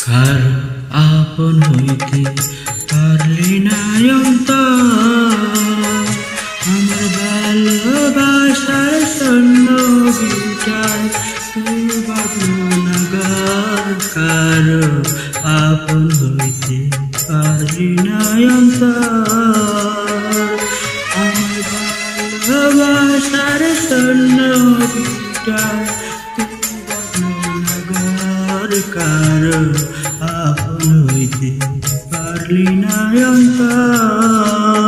কার আপন হইতে পারলি না অন্তর, আমার ভালোবাসার শূন্য বিটায় তুই বাঁধলো না ঘর। কার আপন হইতে পারলি না অন্তর, আমার ভালোবাসার শূন্য বিটায় তুই বাঁধলো না ঘর। কার আপন হইতে পারলি না অন্তর।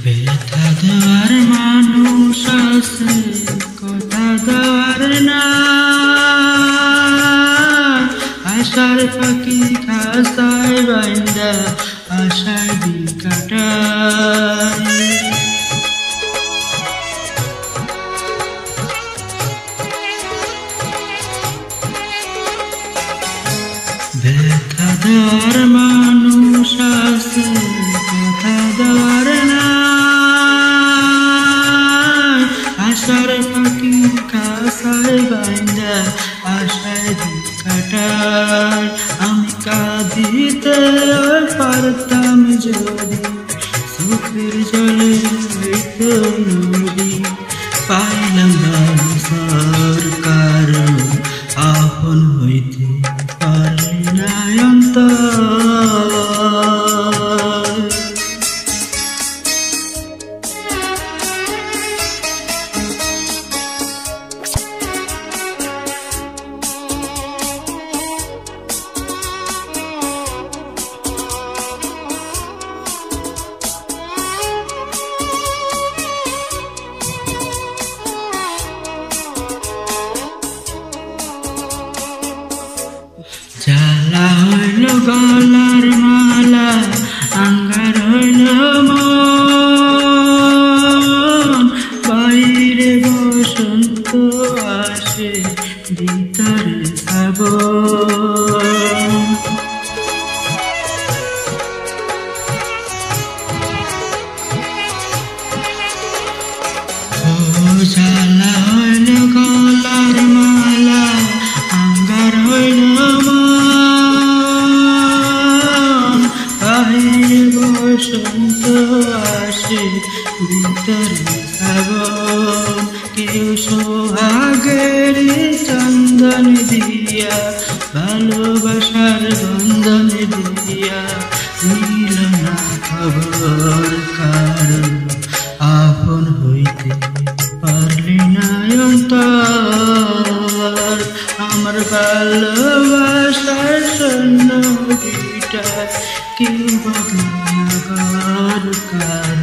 ব্যথা দেওয়ার মানুষ আছে, কথা দেওয়ার না। আশার পাখি খাসায় বাইন্দা আশায় দিন কাটায়। ব্যথা দেওয়ার মানুষ আছে, কথা দেওয়ার না। আশার পাখি খাসায় বাইন্দা আশায় দিন কাটায়। আমি কাঁদিতে পারতাম যদি চোখের জলে হইতো নদী। পাইলাম না সরকার আপন হইতে পারলি না অন্তর। জ্বালা হইল গলার মালা, আঙ্গার হইল মন। বাইরে বসন্ত আসে, ভিতরে শ্রাবণ। ও জ্বালা হইল গলার মালা, আঙ্গার হইল বসন্ত আসে, ভিতরে শ্রাবণ। কেউ সোহাগের চন্দন দিয়া, ভালোবাসার বন্ধন দিয়া নিল না খবর। কার আপন হইতে পারলি না অন্তর, আমার ভালোবাসার শূন্য বিটায় কেউ বাঁধলো না ঘর। কার